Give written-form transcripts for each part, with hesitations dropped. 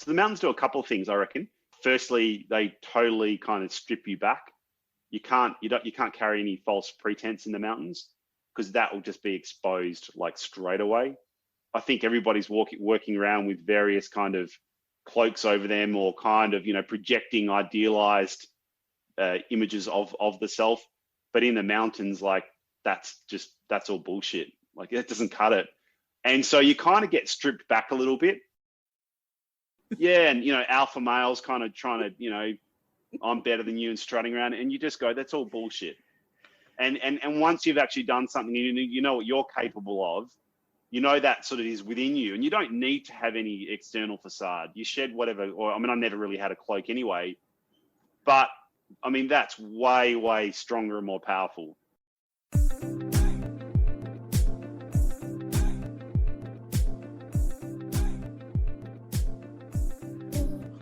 So the mountains do a couple of things, I reckon. Firstly, they totally kind of strip you back. You can't carry any false pretense in the mountains because that will just be exposed like straight away. I think everybody's working around with various kind of cloaks over them or kind of, projecting idealized images of the self. But in the mountains, like that's all bullshit. Like that doesn't cut it. And so you kind of get stripped back a little bit. Yeah. And, alpha males kind of trying to, I'm better than you and strutting around, and you just go, that's all bullshit. And once you've actually done something, you know what you're capable of, that sort of is within you, and you don't need to have any external facade. You shed whatever, I never really had a cloak anyway, but that's way, way stronger and more powerful.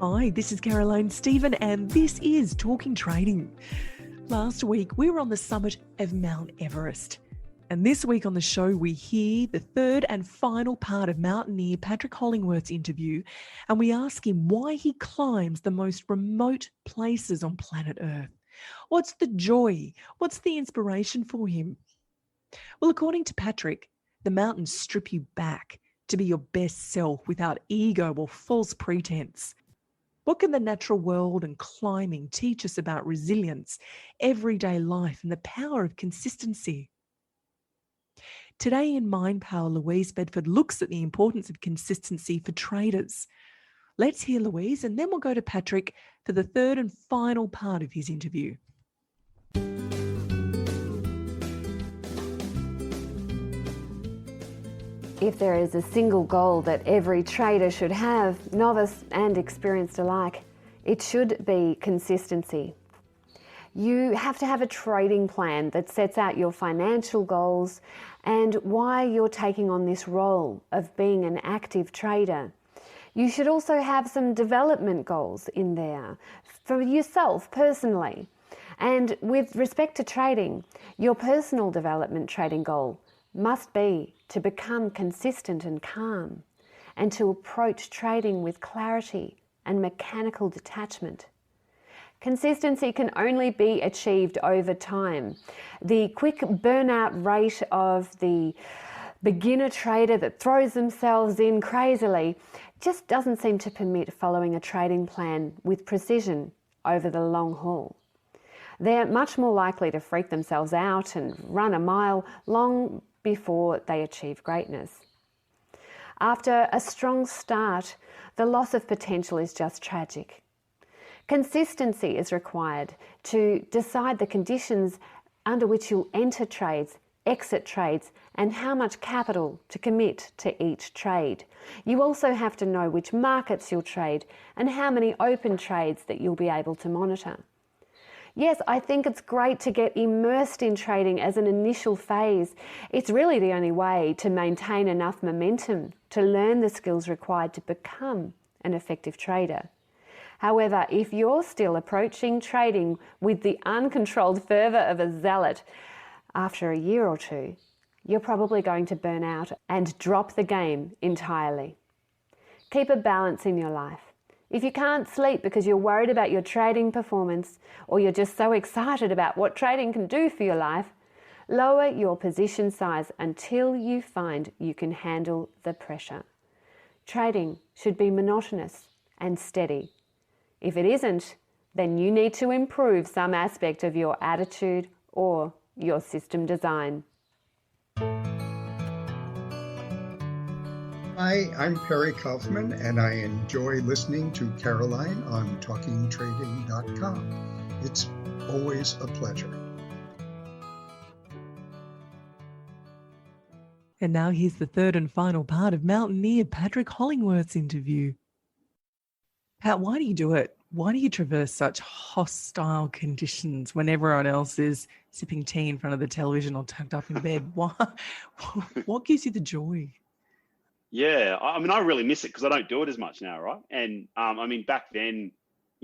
Hi, this is Caroline Stephen, and this is Talking Trading. Last week, we were on the summit of Mount Everest. And this week on the show, we hear the third and final part of Mountaineer Patrick Hollingworth's interview, and we ask him why he climbs the most remote places on planet Earth. What's the joy? What's the inspiration for him? Well, according to Patrick, the mountains strip you back to be your best self without ego or false pretense. What can the natural world and climbing teach us about resilience, everyday life, and the power of consistency? Today in Mindpower, Louise Bedford looks at the importance of consistency for traders. Let's hear Louise, and then we'll go to Patrick for the third and final part of his interview. If there is a single goal that every trader should have, novice and experienced alike, it should be consistency. You have to have a trading plan that sets out your financial goals and why you're taking on this role of being an active trader. You should also have some development goals in there for yourself personally. And with respect to trading, your personal development trading goal must be to become consistent and calm and to approach trading with clarity and mechanical detachment. Consistency can only be achieved over time. The quick burnout rate of the beginner trader that throws themselves in crazily just doesn't seem to permit following a trading plan with precision over the long haul. They're much more likely to freak themselves out and run a mile long before they achieve greatness. After a strong start, the loss of potential is just tragic. Consistency is required to decide the conditions under which you'll enter trades, exit trades, and how much capital to commit to each trade. You also have to know which markets you'll trade and how many open trades that you'll be able to monitor. Yes, I think it's great to get immersed in trading as an initial phase. It's really the only way to maintain enough momentum to learn the skills required to become an effective trader. However, if you're still approaching trading with the uncontrolled fervour of a zealot, after a year or two, you're probably going to burn out and drop the game entirely. Keep a balance in your life. If you can't sleep because you're worried about your trading performance, or you're just so excited about what trading can do for your life, lower your position size until you find you can handle the pressure. Trading should be monotonous and steady. If it isn't, then you need to improve some aspect of your attitude or your system design. Hi, I'm Perry Kaufman, and I enjoy listening to Caroline on TalkingTrading.com. It's always a pleasure. And now here's the third and final part of Mountaineer Patrick Hollingworth's interview. Pat, why do you do it? Why do you traverse such hostile conditions when everyone else is sipping tea in front of the television or tucked up in bed? What gives you the joy? Yeah, I really miss it because I don't do it as much now, right? And back then,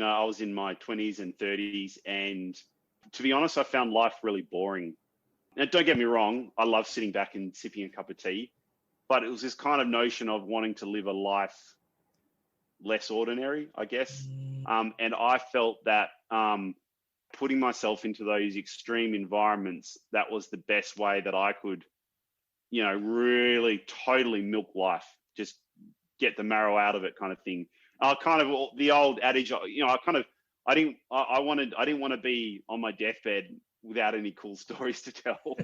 I was in my 20s and 30s, and to be honest, I found life really boring. Now, don't get me wrong, I love sitting back and sipping a cup of tea, but it was this kind of notion of wanting to live a life less ordinary, I guess. Mm. And I felt that putting myself into those extreme environments, that was the best way that I could, really totally milk life, just get the marrow out of it, kind of thing. Kind of the old adage, I didn't want to be on my deathbed without any cool stories to tell.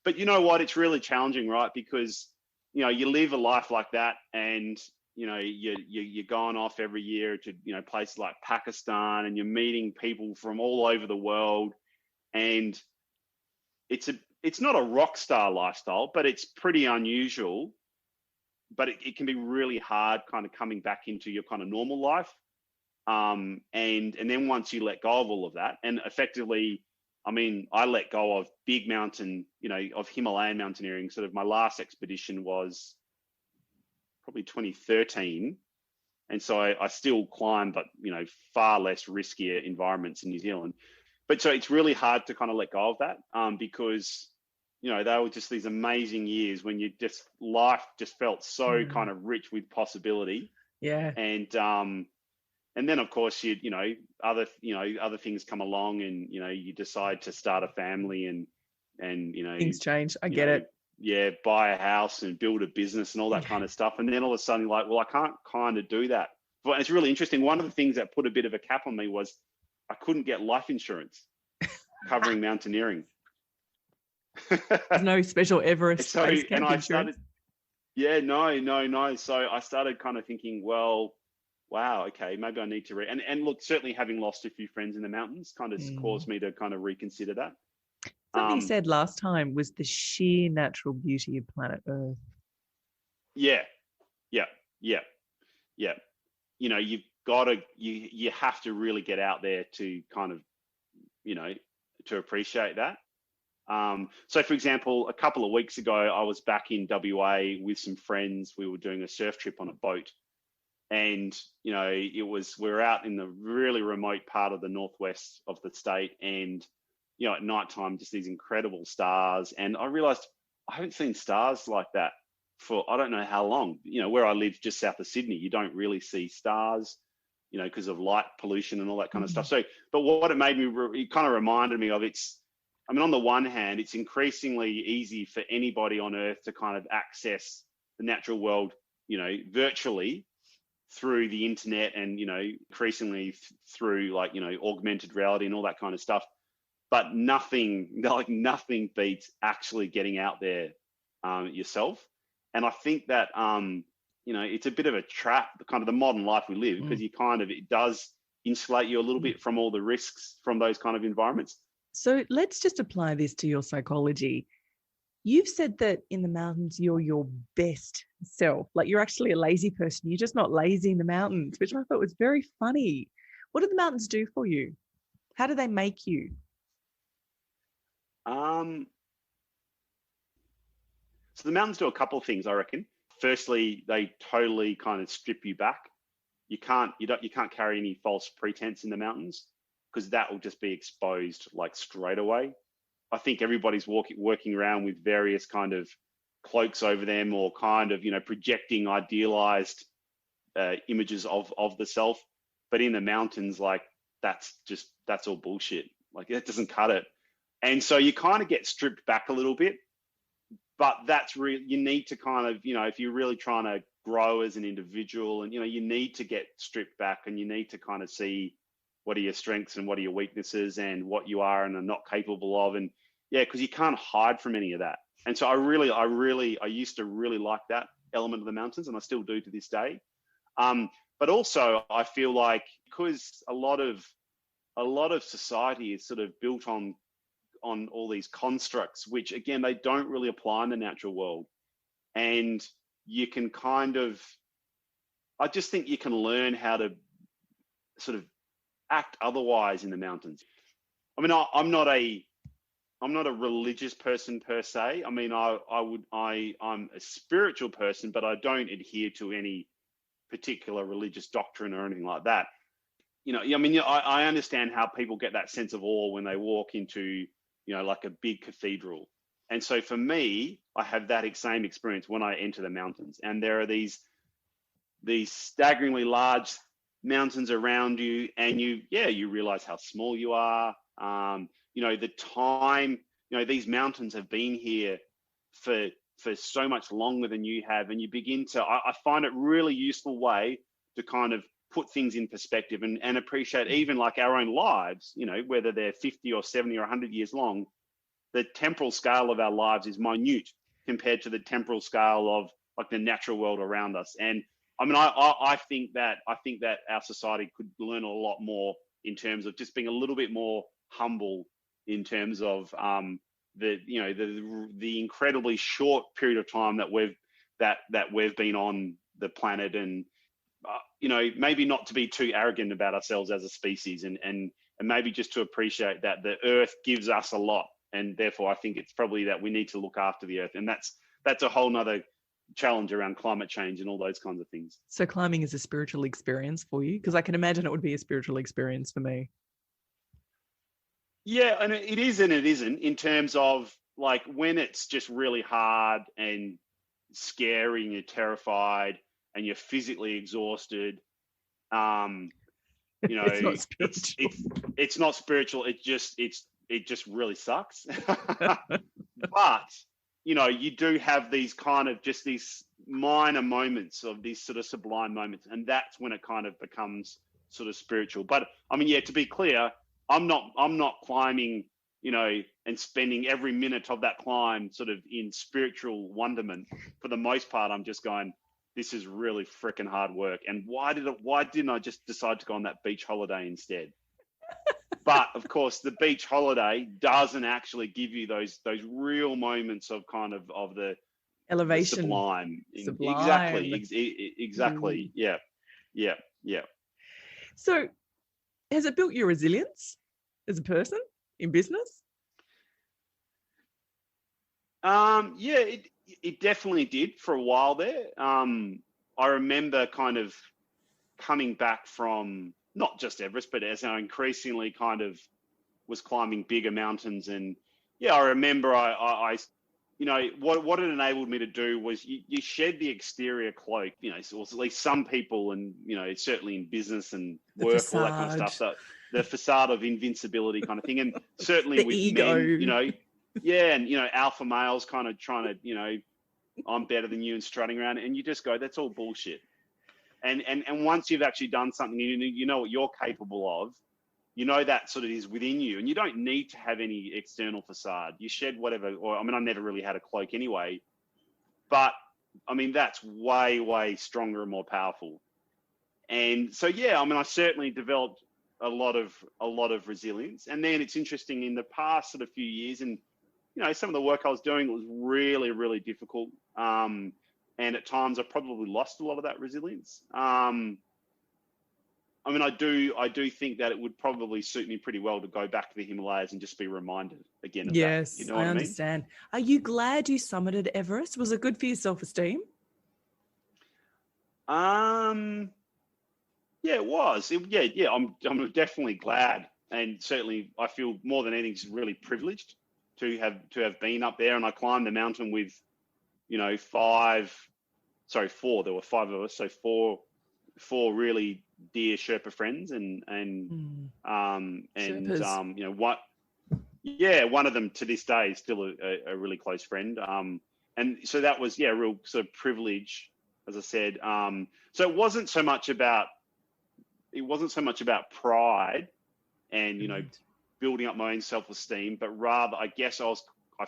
But you know what? It's really challenging, right? Because you live a life like that, and you're going off every year to places like Pakistan, and you're meeting people from all over the world, and it's not a rock star lifestyle, but it's pretty unusual. But it can be really hard, kind of coming back into your kind of normal life. And then once you let go of all of that, and effectively, I let go of big mountain, of Himalayan mountaineering. Sort of my last expedition was probably 2013. And so I still climb, but, far less riskier environments in New Zealand. But so it's really hard to kind of let go of that because, they were just these amazing years when life just felt so kind of rich with possibility. Yeah. And then of course other things come along, and you decide to start a family, and Things change. I get it. Yeah, buy a house and build a business and all that kind of stuff. And then all of a sudden, like, well, I can't kind of do that. But it's really interesting. One of the things that put a bit of a cap on me was I couldn't get life insurance covering mountaineering. There's no special Everest base camp and I insurance. started, yeah, no. So I started kind of thinking, well, wow, okay, maybe I need to and look, certainly having lost a few friends in the mountains kind of caused me to kind of reconsider that. Something you said last time was the sheer natural beauty of planet Earth. Yeah. You've got to, you have to really get out there to kind of, to appreciate that. So for example, a couple of weeks ago, I was back in WA with some friends. We were doing a surf trip on a boat. And, we were out in the really remote part of the northwest of the state, and, at nighttime, just these incredible stars. And I realized I haven't seen stars like that for, I don't know how long. Where I live just south of Sydney, you don't really see stars, because of light pollution and all that kind of stuff. So, but what it made me, it kind of reminded me of on the one hand, it's increasingly easy for anybody on Earth to kind of access the natural world, virtually, through the internet, and increasingly through augmented reality and all that kind of stuff. But nothing beats actually getting out there yourself. And I think that it's a bit of a trap, kind of the modern life we live, because it does insulate you a little bit from all the risks from those kind of environments. So let's just apply this to your psychology. You've said that in the mountains, you're your best self. Like, you're actually a lazy person. You're just not lazy in the mountains, which I thought was very funny. What do the mountains do for you? How do they make you? So the mountains do a couple of things, I reckon. Firstly, they totally kind of strip you back. You can't carry any false pretense in the mountains, because that will just be exposed like straight away. I think everybody's working around with various kind of cloaks over them, or kind of, projecting idealized images of the self. But in the mountains, like, that's all bullshit. Like, that doesn't cut it. And so you kind of get stripped back a little bit, but that's really, you need to kind of, if you're really trying to grow as an individual, and, you need to get stripped back, and you need to kind of see what are your strengths and what are your weaknesses, and what you are and are not capable of. And yeah, because you can't hide from any of that. And so I used to really like that element of the mountains, and I still do to this day. But also I feel like, because a lot of society is sort of built on all these constructs, which again, they don't really apply in the natural world. And you can I just think you can learn how to sort of act otherwise in the mountains. I'm not a religious person per se. I'm a spiritual person, but I don't adhere to any particular religious doctrine or anything like that. I understand how people get that sense of awe when they walk into, like a big cathedral. And so for me, I have that same experience when I enter the mountains. And there are these these staggeringly large mountains around you, and you realize how small you are. The time, these mountains have been here for so much longer than you have, and you begin to, I find it really useful way to kind of put things in perspective and appreciate even like our own lives, whether they're 50 or 70 or 100 years long. The temporal scale of our lives is minute compared to the temporal scale of like the natural world around us. And I mean, I think that our society could learn a lot more in terms of just being a little bit more humble in terms of the incredibly short period of time that we've been on the planet, and maybe not to be too arrogant about ourselves as a species, and maybe just to appreciate that the Earth gives us a lot, and therefore I think it's probably that we need to look after the Earth, and that's a whole nother challenge around climate change and all those kinds of things. So climbing is a spiritual experience for you? Because I can imagine it would be a spiritual experience for me. Yeah, and it is and it isn't, in terms of like when it's just really hard and scary and you're terrified and you're physically exhausted. It's not spiritual. It's not spiritual. It just really sucks. But you do have these kind of just these minor moments of these sort of sublime moments, and that's when it kind of becomes sort of spiritual. But I mean, to be clear, I'm not climbing, and spending every minute of that climb sort of in spiritual wonderment. For the most part, I'm just going, this is really freaking hard work. And why didn't I just decide to go on that beach holiday instead? But of course, the beach holiday doesn't actually give you those real moments of kind of the elevation, the sublime. Sublime. Exactly. Yeah. So, has it built your resilience as a person in business? It definitely did for a while there. I remember kind of coming back from not just Everest, but as I increasingly kind of was climbing bigger mountains. And I remember I what it enabled me to do was you shed the exterior cloak, so at least some people, and, certainly in business and work, all that kind of stuff, the facade of invincibility kind of thing. And certainly with ego. men, and, alpha males kind of trying to, I'm better than you and strutting around, and you just go, that's all bullshit. And once you've actually done something, you know what you're capable of, that sort of is within you, and you don't need to have any external facade. You shed whatever, I never really had a cloak anyway, but I mean, that's way, way stronger and more powerful. And so, I certainly developed a lot of resilience. And then it's interesting, in the past sort of few years, and, some of the work I was doing was really, really difficult. And at times I probably lost a lot of that resilience. I do think that it would probably suit me pretty well to go back to the Himalayas and just be reminded again of that. Yes, I understand. Are you glad you summited Everest? Was it good for your self-esteem? Yeah, it was. I'm definitely glad, and certainly I feel more than anything really privileged to have been up there. And I climbed the mountain with, 4. There were 5 of us, so four really dear Sherpa friends, and one of them to this day is still a really close friend. And so that was real sort of privilege, as I said. So it wasn't so much about pride and building up my own self-esteem, but rather I guess I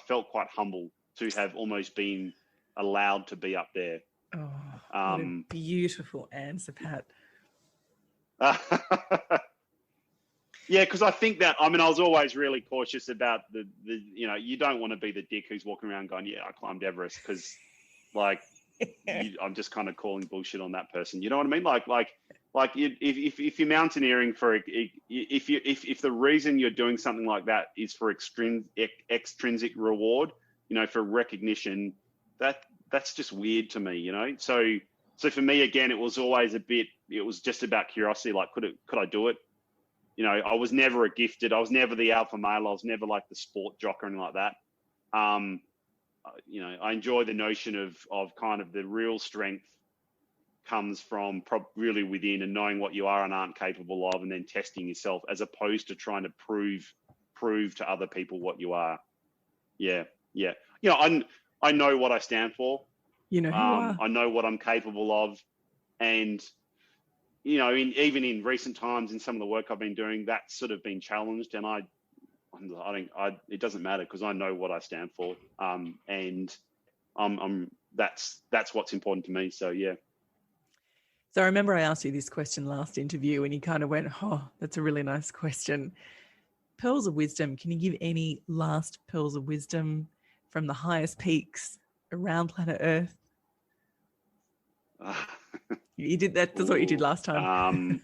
felt quite humble to have almost been allowed to be up there. Oh, what a beautiful answer, Pat. Because I think that, I was always really cautious about the you don't want to be the dick who's walking around going, I climbed Everest, because I'm just kind of calling bullshit on that person. You know what I mean? Like if you're mountaineering if the reason you're doing something like that is for extrinsic reward, for recognition, that's just weird to me, So for me, again, it was always it was just about curiosity. Like, could I do it? I was never I was never the alpha male. I was never like the sport jock or anything like that. I enjoy the notion of kind of the real strength comes from really within, and knowing what you are and aren't capable of, and then testing yourself, as opposed to trying to prove to other people what you are. Yeah. You know, I know what I stand for. You know who you are. I know what I'm capable of, and you know, even in recent times, in some of the work I've been doing, that's sort of been challenged, and it doesn't matter, because I know what I stand for, and that's what's important to me. So yeah. So I remember I asked you this question last interview, and you kind of went, "Oh, that's a really nice question." Pearls of wisdom. Can you give any last pearls of wisdom from the highest peaks around planet Earth? You did that. That's what you did last time.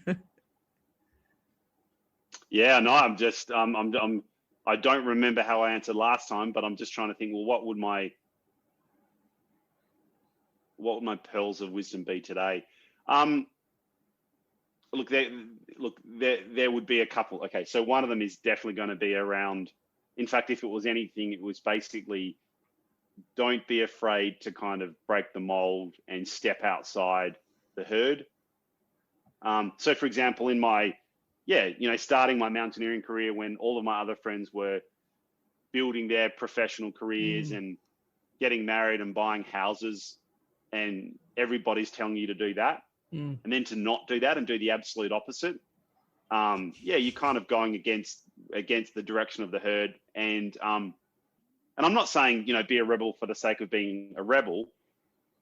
Yeah, no, I'm just, I don't remember how I answered last time, but I'm just trying to think, well, what would my pearls of wisdom be today? There would be a couple. Okay, so one of them is definitely going to be around, in fact, if it was anything, it was basically, don't be afraid to kind of break the mold and step outside the herd. So for example, in my, starting my mountaineering career, when all of my other friends were building their professional careers and getting married and buying houses, and everybody's telling you to do that, and then to not do that and do the absolute opposite. You're kind of going against the direction of the herd. And I'm not saying, be a rebel for the sake of being a rebel,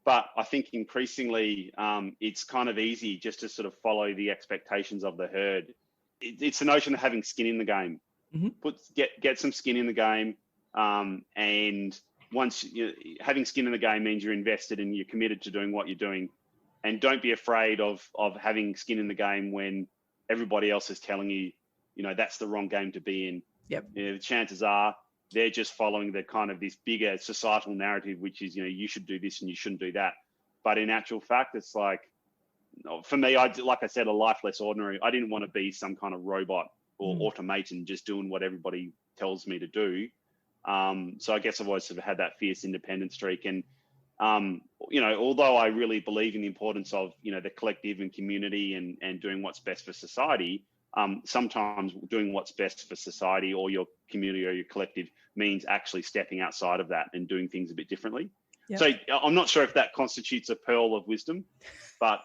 but I think increasingly it's kind of easy just to sort of follow the expectations of the herd. It's the notion of having skin in the game. Get some skin in the game, and once having skin in the game means you're invested and you're committed to doing what you're doing, and don't be afraid of having skin in the game when everybody else is telling you, that's the wrong game to be in. Yep. The chances are they're just following the kind of this bigger societal narrative, which is, you should do this and you shouldn't do that. But in actual fact, it's like, for me, like I said, a life less ordinary. I didn't want to be some kind of robot or automaton just doing what everybody tells me to do. So I guess I've always sort of had that fierce independent streak. And, although I really believe in the importance of, the collective and community and doing what's best for society, sometimes doing what's best for society or your community or your collective means actually stepping outside of that and doing things a bit differently. Yep. So I'm not sure if that constitutes a pearl of wisdom, but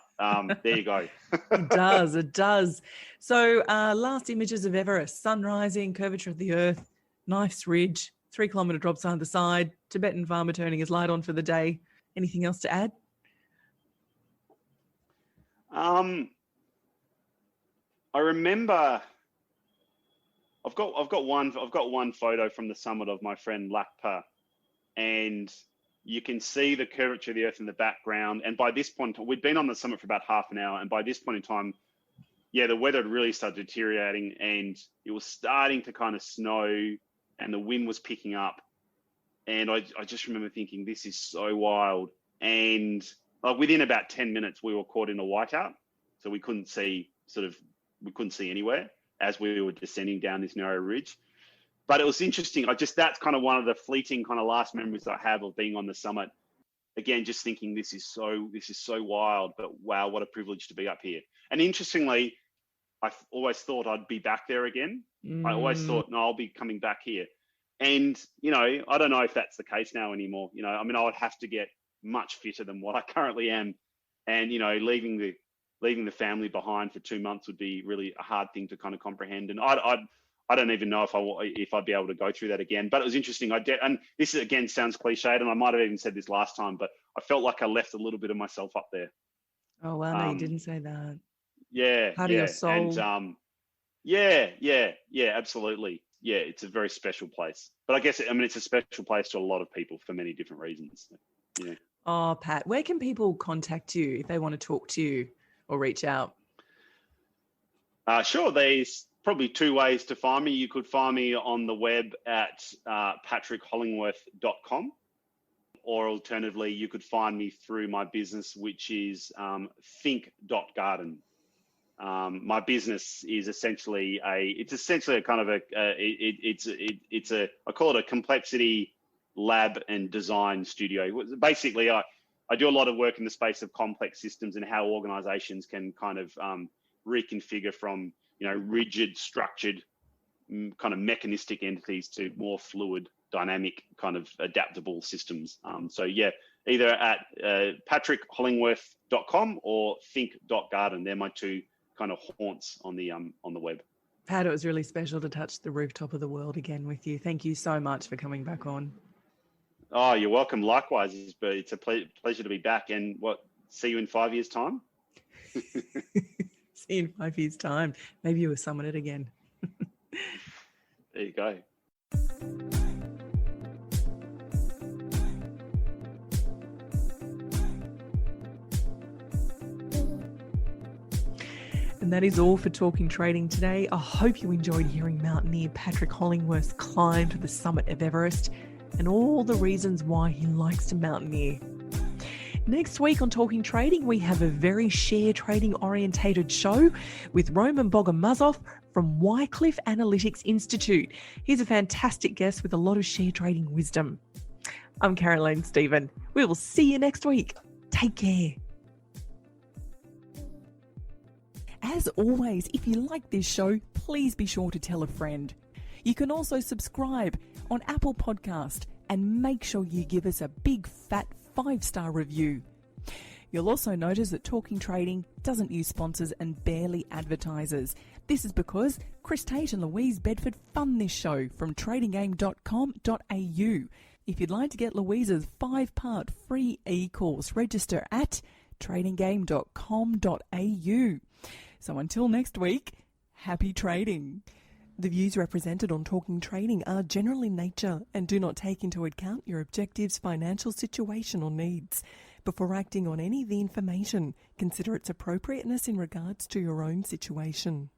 there you go. It does. So last images of Everest: sun rising, curvature of the earth, nice ridge, 3 kilometre drops either side, Tibetan farmer turning his light on for the day. Anything else to add? I remember I've got one photo from the summit of my friend Lakpa, and you can see the curvature of the earth in the background. And by this point, we'd been on the summit for about half an hour, and by this point in time, the weather had really started deteriorating, and it was starting to kind of snow, and the wind was picking up. And I just remember thinking, this is so wild. And within about 10 minutes, we were caught in a whiteout, so we couldn't see anywhere as we were descending down this narrow ridge. But it was interesting. That's kind of one of the fleeting kind of last memories I have of being on the summit. Again, just thinking this is so wild, but wow, what a privilege to be up here. And interestingly, I've always thought I'd be back there again. I always thought, no, I'll be coming back here. And, I don't know if that's the case now anymore. I would have to get much fitter than what I currently am. And, leaving the family behind for 2 months would be really a hard thing to kind of comprehend. And I don't even know if I'd be able to go through that again. But it was interesting. And this again sounds cliched, and I might have even said this last time, but I felt like I left a little bit of myself up there. Oh wow, no, you didn't say that. Yeah, part of your soul. And absolutely. Yeah, it's a very special place. But I guess it's a special place to a lot of people for many different reasons. Yeah. Oh, Pat, where can people contact you if they want to talk to you or reach out? Sure. There's probably 2 ways to find me. You could find me on the web at patrickhollingworth.com, or alternatively, you could find me through my business, which is think.garden. My business is essentially I call it a complexity lab and design studio. Basically, I I do a lot of work in the space of complex systems and how organizations can kind of reconfigure from, rigid, structured, kind of mechanistic entities to more fluid, dynamic, kind of adaptable systems. Either at patrickhollingworth.com or think.garden. They're my two kind of haunts on the web. Pat, it was really special to touch the rooftop of the world again with you. Thank you so much for coming back on. Oh, you're welcome. Likewise, it's a pleasure to be back. And see you in 5 years' time? See you in 5 years' time. Maybe you will summon it again. There you go. And that is all for Talking Trading today. I hope you enjoyed hearing Mountaineer Patrick Hollingworth's climb to the summit of Everest and all the reasons why he likes to mountaineer. Next week on Talking Trading, we have a very share trading orientated show with Roman Bogomazov from Wycliffe Analytics Institute. He's a fantastic guest with a lot of share trading wisdom. I'm Caroline Stephen. We will see you next week. Take care. As always, if you like this show, please be sure to tell a friend. You can also subscribe on Apple Podcast and make sure you give us a big fat 5-star review. You'll also notice that Talking Trading doesn't use sponsors and barely advertisers. This is because Chris Tate and Louise Bedford fund this show from tradinggame.com.au. If you'd like to get Louise's 5-part free e-course, register at tradinggame.com.au. So until next week, happy trading. The views represented on Talking Trading are general in nature and do not take into account your objectives, financial situation or needs. Before acting on any of the information, consider its appropriateness in regards to your own situation.